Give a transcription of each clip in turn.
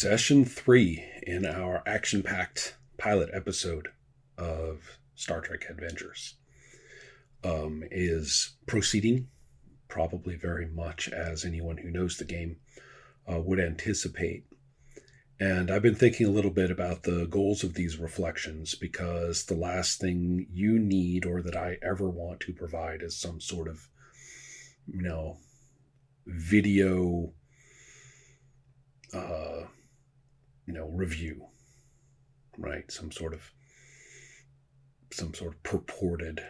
Session 3 in our action-packed pilot episode of Star Trek Adventures is proceeding, probably very much as anyone who knows the game would anticipate. And I've been thinking a little bit about the goals of these reflections, because the last thing you need or that I ever want to provide is some sort of, video review, right? Some sort of purported,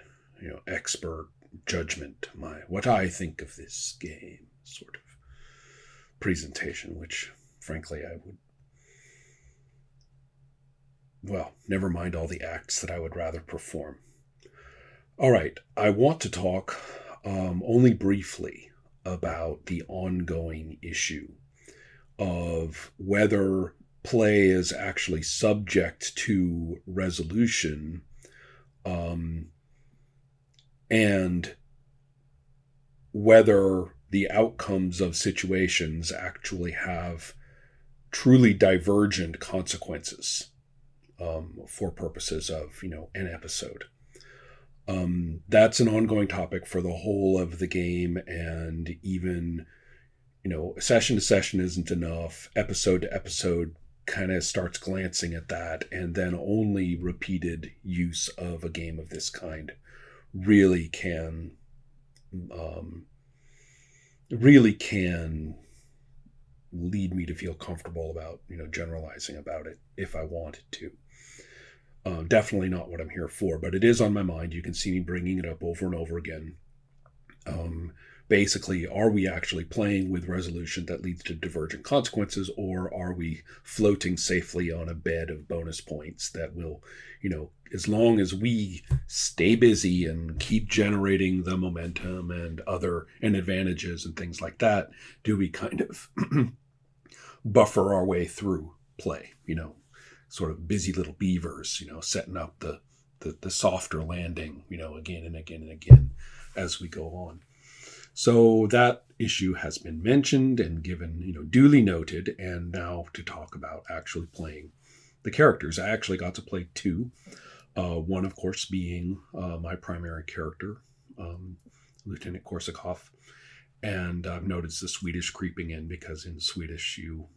expert judgment, what I think of this game sort of presentation, which frankly I would, never mind all the acts that I would rather perform. All right, I want to talk only briefly about the ongoing issue of whether play is actually subject to resolution, and whether the outcomes of situations actually have truly divergent consequences for purposes of, an episode. That's an ongoing topic for the whole of the game, and even, session to session isn't enough. Episode to episode kind of starts glancing at that, and then only repeated use of a game of this kind really can lead me to feel comfortable about, generalizing about it if I wanted to. Definitely not what I'm here for, but it is on my mind. You can see me bringing it up over and over again. Basically, are we actually playing with resolution that leads to divergent consequences, or are we floating safely on a bed of bonus points that will, as long as we stay busy and keep generating the momentum and advantages and things like that, do we kind of buffer our way through play, sort of busy little beavers, setting up the softer landing, again and again and again as we go on. So that issue has been mentioned and given, duly noted, and now to talk about actually playing the characters. I actually got to play two. One, of course, being my primary character, Lieutenant Korsakov. And I've noticed the Swedish creeping in, because in Swedish you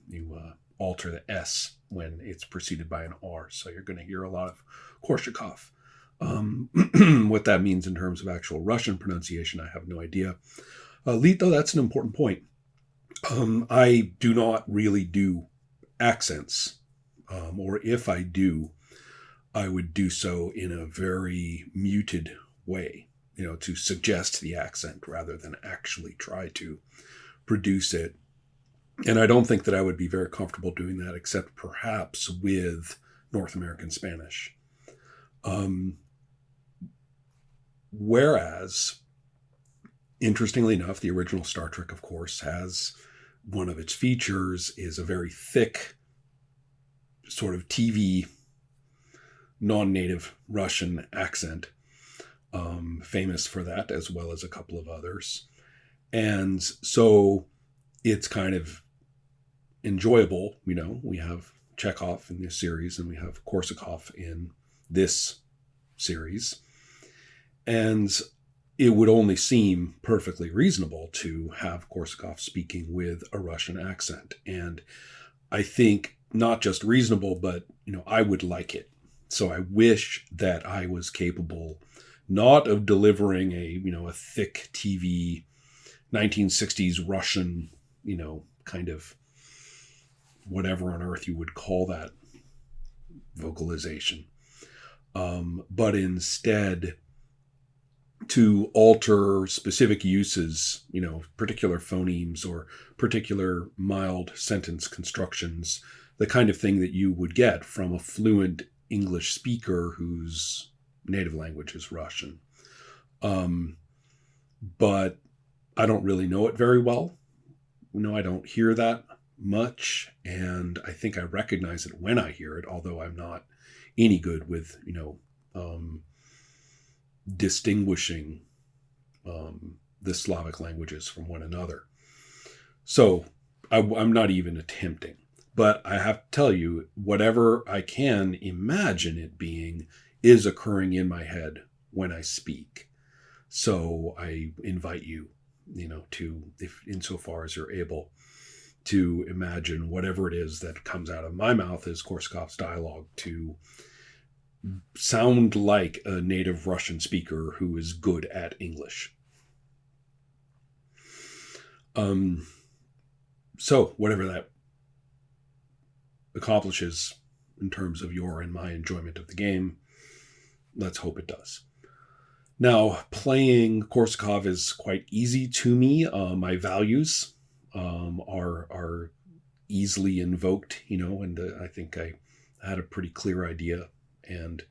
alter the S when it's preceded by an R. So you're going to hear a lot of Korsakov. What that means in terms of actual Russian pronunciation, I have no idea. Though that's an important point. I do not really do accents, or if I do, I would do so in a very muted way, to suggest the accent rather than actually try to produce it. And I don't think that I would be very comfortable doing that, except perhaps with North American Spanish. Whereas, interestingly enough, the original Star Trek, of course, has one of its features is a very thick sort of TV non-native Russian accent, famous for that, as well as a couple of others. And so it's kind of enjoyable. We have Chekhov in this series, and we have Korsakov in this series. And it would only seem perfectly reasonable to have Korsakov speaking with a Russian accent. And I think not just reasonable, but, I would like it. So I wish that I was capable not of delivering a thick TV 1960s Russian, kind of whatever on earth you would call that vocalization. But instead to alter specific uses, particular phonemes or particular mild sentence constructions, the kind of thing that you would get from a fluent English speaker whose native language is Russian. But I don't really know it very well. I don't hear that much, and I think I recognize it when I hear it, although I'm not any good with, distinguishing the Slavic languages from one another. So I'm not even attempting. But I have to tell you, whatever I can imagine it being is occurring in my head when I speak. So I invite you, to, if insofar as you're able, to imagine whatever it is that comes out of my mouth as Korsakov's dialogue to sound like a native Russian speaker who is good at English. So whatever that accomplishes in terms of your and my enjoyment of the game, let's hope it does. Now, playing Korsakov is quite easy to me. My values are easily invoked, and I think I had a pretty clear idea, and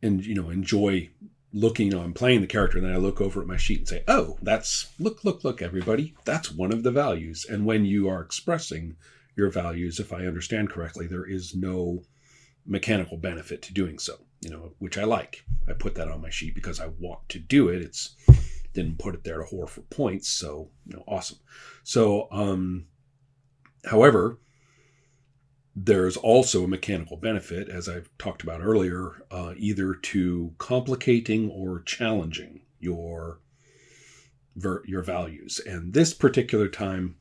enjoy looking. I'm playing the character, and then I look over at my sheet and say, "Oh, that's look, everybody, that's one of the values." And when you are expressing your values, if I understand correctly, there is no mechanical benefit to doing so, which I like. I put that on my sheet because I want to do it. Didn't put it there to whore for points. So, awesome. So, however, there's also a mechanical benefit, as I've talked about earlier, either to complicating or challenging your values. And this particular time,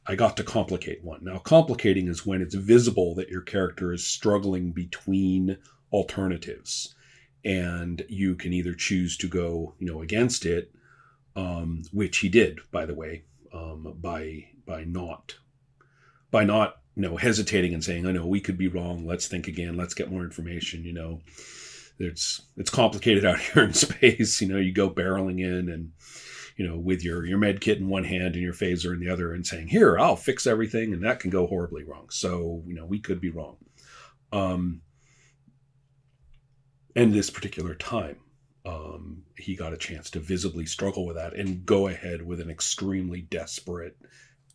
I got to complicate one. Now, complicating is when it's visible that your character is struggling between alternatives, and you can either choose to go, against it, which he did, by the way, by not hesitating and saying, "I know we could be wrong. Let's think again. Let's get more information." It's complicated out here in space. You go barreling in and, with your med kit in one hand and your phaser in the other, and saying, "Here, I'll fix everything," and that can go horribly wrong. So, we could be wrong. And this particular time, he got a chance to visibly struggle with that and go ahead with an extremely desperate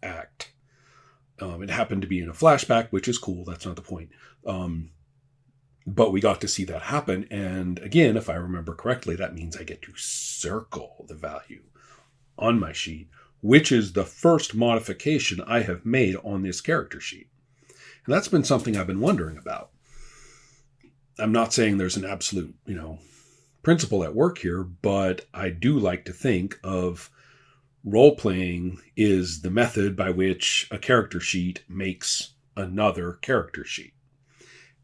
act. It happened to be in a flashback, which is cool. That's not the point. But we got to see that happen. And again, if I remember correctly, that means I get to circle the value on my sheet, which is the first modification I have made on this character sheet. And that's been something I've been wondering about. I'm not saying there's an absolute, principle at work here, but I do like to think of role-playing is the method by which a character sheet makes another character sheet.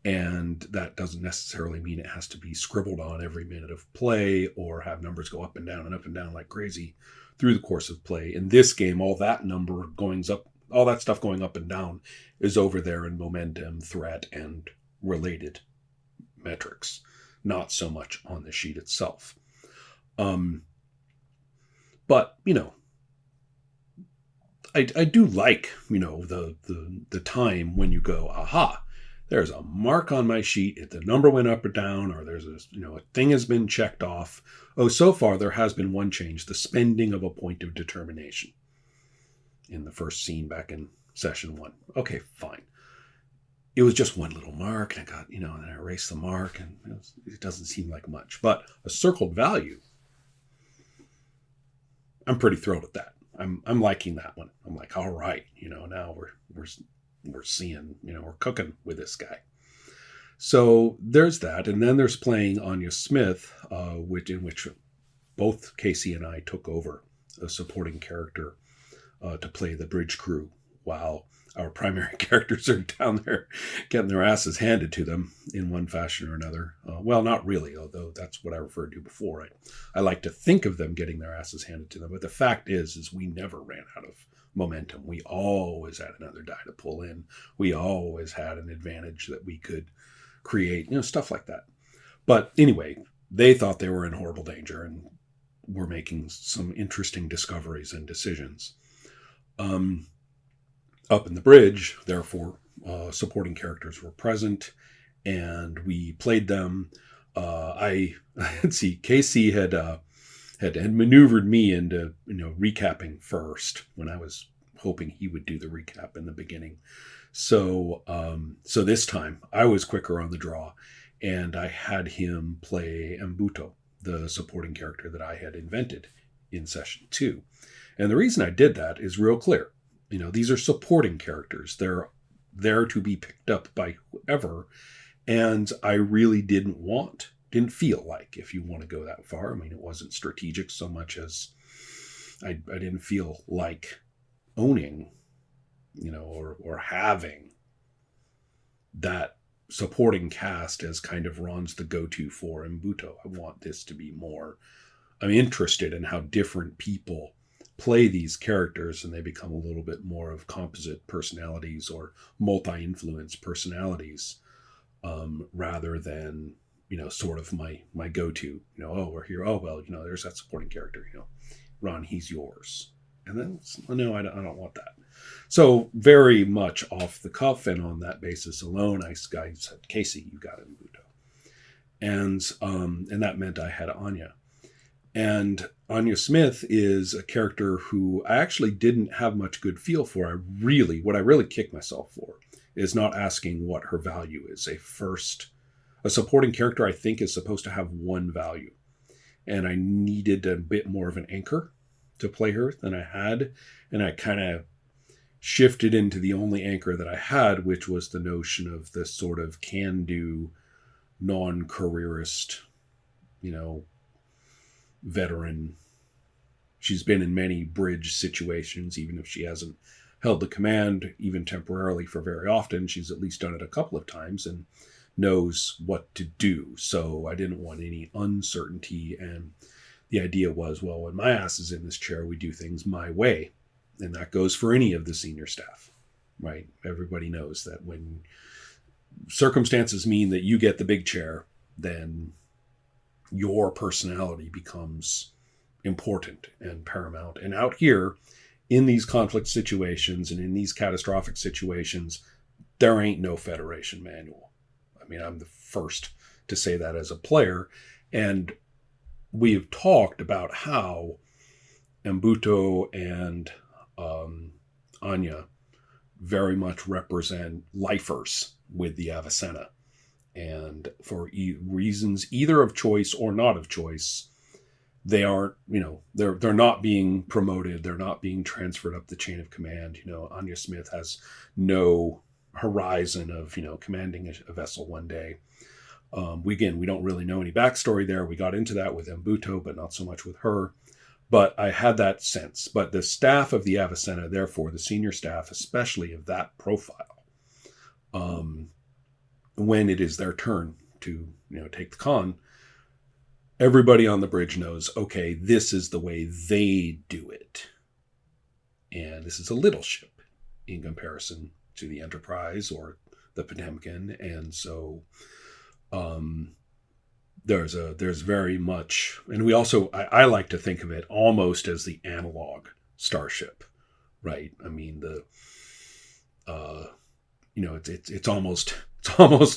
And that doesn't necessarily mean it has to be scribbled on every minute of play or have numbers go up and down like crazy through the course of play. In this game, all that all that stuff going up and down is over there in momentum, threat, and related metrics, not so much on the sheet itself. But, I do like, the time when you go, aha, there's a mark on my sheet, if the number went up or down, or there's a thing has been checked off. Oh, so far there has been one change, the spending of a point of determination in the first scene back in session 1. Okay, fine. It was just one little mark, and I got, and I erased the mark, and it doesn't seem like much. But a circled value, I'm pretty thrilled at that. I'm liking that one. I'm like, all right, now we're seeing, we're cooking with this guy. So there's that, and then there's playing Anya Smith, in which both Casey and I took over a supporting character to play the bridge crew, while our primary characters are down there getting their asses handed to them in one fashion or another. Well, not really, although that's what I referred to before. I like to think of them getting their asses handed to them, but the fact is we never ran out of momentum. We always had another die to pull in. We always had an advantage that we could create, stuff like that. But anyway, they thought they were in horrible danger and were making some interesting discoveries and decisions. Up in the bridge, therefore, supporting characters were present, and we played them. Let's see, Casey had maneuvered me into recapping first when I was hoping he would do the recap in the beginning. So this time I was quicker on the draw, and I had him play Mbuto, the supporting character that I had invented in session 2. And the reason I did that is real clear. These are supporting characters. They're there to be picked up by whoever. And I really didn't feel like, if you want to go that far, I mean, it wasn't strategic so much as I didn't feel like owning, or having that supporting cast as kind of Ron's the go-to for Mbuto. I want this to be more, I'm interested in how different people play these characters, and they become a little bit more of composite personalities or multi-influence personalities, rather than, sort of my go-to, oh, we're here, oh, well, there's that supporting character, Ron, he's yours. And then, no, I don't want that. So very much off the cuff, and on that basis alone, I said, Casey, you got Mbuto. And that meant I had Anya. And Anya Smith is a character who I actually didn't have much good feel for. What I really kicked myself for is not asking what her value is. A supporting character, I think, is supposed to have one value. And I needed a bit more of an anchor to play her than I had. And I kind of shifted into the only anchor that I had, which was the notion of this sort of can-do, non-careerist, veteran. She's been in many bridge situations, even if she hasn't held the command, even temporarily, for very often. She's at least done it a couple of times and knows what to do. So I didn't want any uncertainty. And the idea was, well, when my ass is in this chair, we do things my way. And that goes for any of the senior staff, right? Everybody knows that when circumstances mean that you get the big chair, then your personality becomes important and paramount. And out here, in these conflict situations and in these catastrophic situations, there ain't no Federation manual. I mean, I'm the first to say that as a player. And we have talked about how Mbuto and Anya very much represent lifers with the Avicenna. And for reasons either of choice or not of choice, they aren't, they're not being promoted. They're not being transferred up the chain of command. Anya Smith has no horizon of, commanding a vessel one day. We don't really know any backstory there. We got into that with Mbuto, but not so much with her. But I had that sense. But the staff of the Avicenna, therefore, the senior staff, especially of that profile, when it is their turn to, take the con, everybody on the bridge knows, okay, this is the way they do it. And this is a little ship in comparison to the Enterprise or the Potemkin. And so there's very much, and we also, I like to think of it almost as the analog starship, right? I mean, it's almost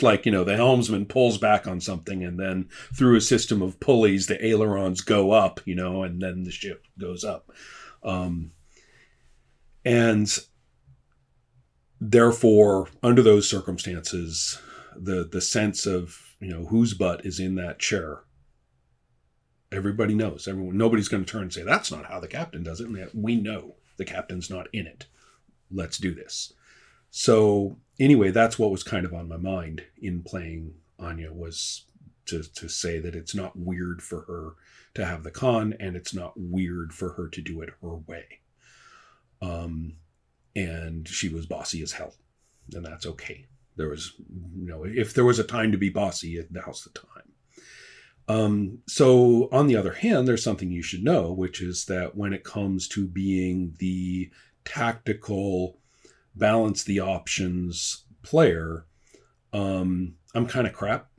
like, the helmsman pulls back on something, and then through a system of pulleys, the ailerons go up, and then the ship goes up. And therefore, under those circumstances, the sense of, whose butt is in that chair, everybody knows. Nobody's going to turn and say, that's not how the captain does it. And we know the captain's not in it. Let's do this. So anyway, that's what was kind of on my mind in playing Anya, was to say that it's not weird for her to have the con, and it's not weird for her to do it her way. And she was bossy as hell, and that's okay. There was, if there was a time to be bossy, now's the time. So on the other hand, there's something you should know, which is that when it comes to being the tactical, balance the options player, I'm kind of crap.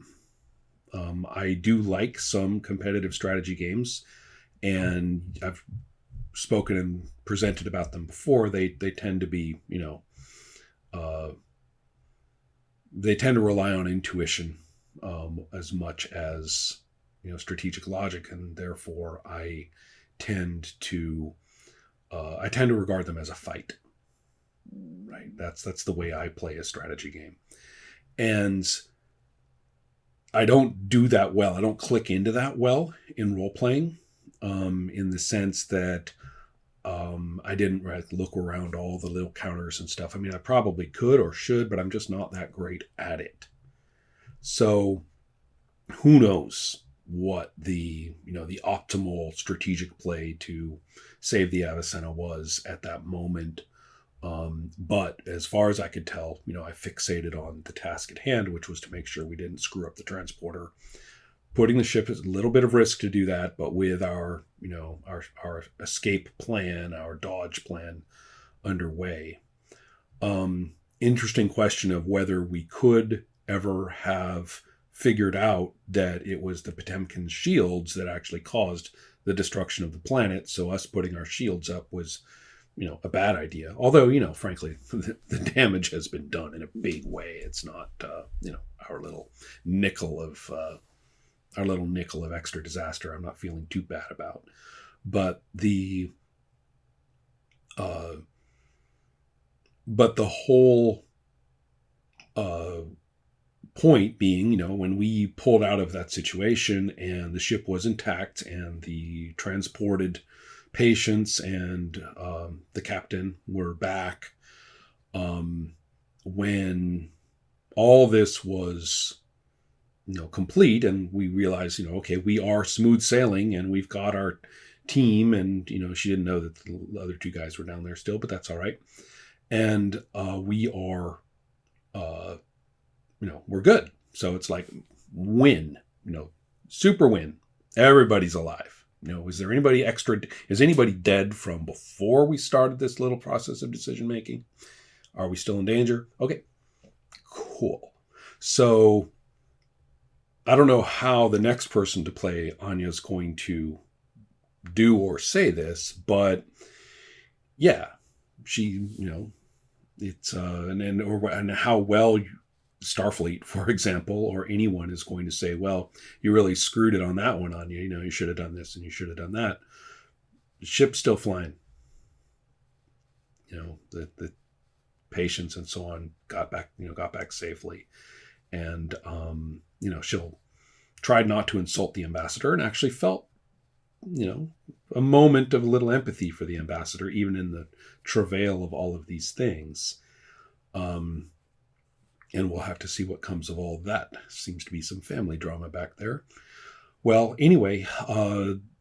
I do like some competitive strategy games, and I've spoken and presented about them before. They tend to be, they tend to rely on intuition as much as, strategic logic, and therefore I tend to regard them as a fight. Right, that's the way I play a strategy game, and I don't do that well. I don't click into that well in role playing, in the sense that I didn't look around all the little counters and stuff. I mean, I probably could or should, but I'm just not that great at it. So who knows what the optimal strategic play to save the Avicenna was at that moment. But as far as I could tell, I fixated on the task at hand, which was to make sure we didn't screw up the transporter, putting the ship at a little bit of risk to do that, but with our escape plan, our dodge plan underway. Interesting question of whether we could ever have figured out that it was the Potemkin's shields that actually caused the destruction of the planet. So us putting our shields up was, a bad idea. Although, frankly, the damage has been done in a big way. It's not, our little nickel of extra disaster I'm not feeling too bad about. But the whole point being, when we pulled out of that situation and the ship was intact and the transported patients and the captain were back, when all this was complete and we realized, okay, we are smooth sailing and we've got our team, and she didn't know that the other two guys were down there still, but that's all right. And we are we're good. So it's like win, super win. Everybody's alive. Is there anybody is anybody dead from before we started this little process of decision making? Are we still in danger? Okay, cool. So I don't know how the next person to play Anya is going to do or say this, but yeah, she, it's and how well Starfleet, for example, or anyone is going to say, well, you really screwed it on that one, Anya. You should have done this and you should have done that. The ship's still flying. The patients and so on got back safely, and she'll tried not to insult the ambassador and actually felt a moment of a little empathy for the ambassador, even in the travail of all of these things. And we'll have to see what comes of all of that. Seems to be some family drama back there. Well, anyway,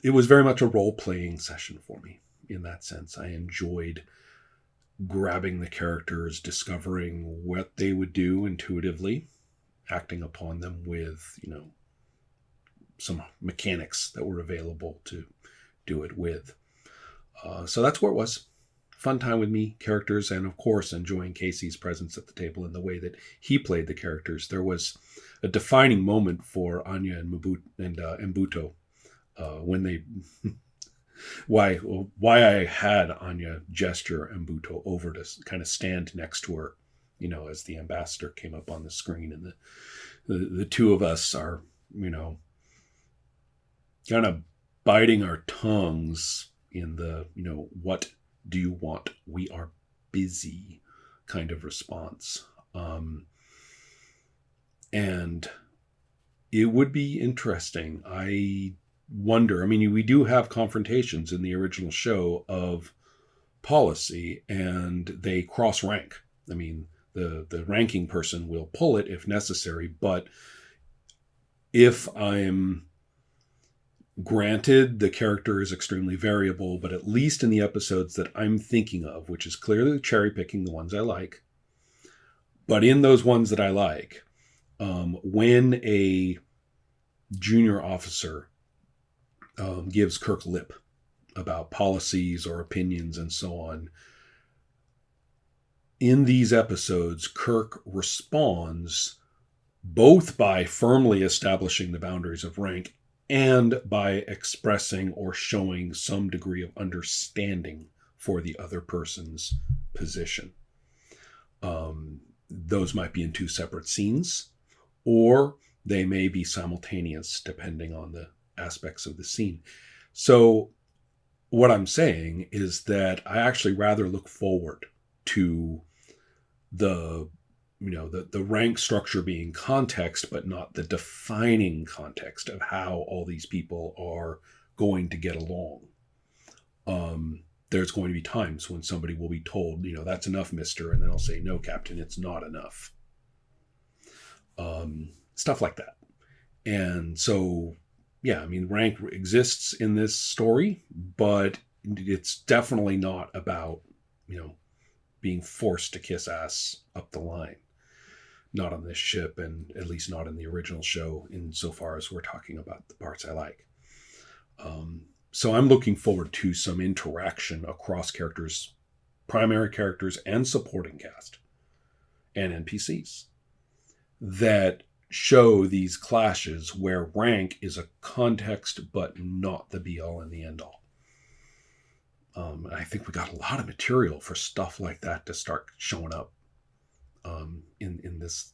it was very much a role-playing session for me in that sense. I enjoyed grabbing the characters, discovering what they would do intuitively, acting upon them with, some mechanics that were available to do it with. So that's where it was. Fun time with me, characters, and of course enjoying Casey's presence at the table and the way that he played the characters. There was a defining moment for Anya and Mbuto when they why I had Anya gesture Mbuto over to kind of stand next to her, as the ambassador came up on the screen, and the two of us are, kind of biting our tongues in the, what do you want? We are busy kind of response. And it would be interesting. I wonder, we do have confrontations in the original show of policy, and they cross rank. The ranking person will pull it if necessary, but if I'm granted, the character is extremely variable, but at least in the episodes that I'm thinking of, which is clearly cherry picking the ones I like, but in those ones that I like, when a junior officer gives Kirk lip about policies or opinions and so on, in these episodes, Kirk responds both by firmly establishing the boundaries of rank and by expressing or showing some degree of understanding for the other person's position. Those might be in two separate scenes, or they may be simultaneous depending on the aspects of the scene. So what I'm saying is that I actually rather look forward to the rank structure being context, but not the defining context of how all these people are going to get along. there's going to be times when somebody will be told, that's enough, mister. And then I'll say, no, Captain, it's not enough. Stuff like that. And so, yeah, I mean, rank exists in this story, but it's definitely not about, being forced to kiss ass up the line. Not on this ship, and at least not in the original show, insofar as we're talking about the parts I like. So I'm looking forward to some interaction across characters, primary characters and supporting cast, and NPCs, that show these clashes where rank is a context but not the be-all and the end-all. I think we got a lot of material for stuff like that to start showing up in this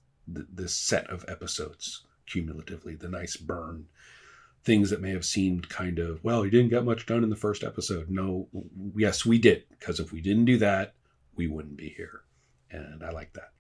set of episodes cumulatively. The nice burn, things that may have seemed kind of, well, you didn't get much done in the first episode. No, yes, we did, because if we didn't do that, we wouldn't be here, and I like that.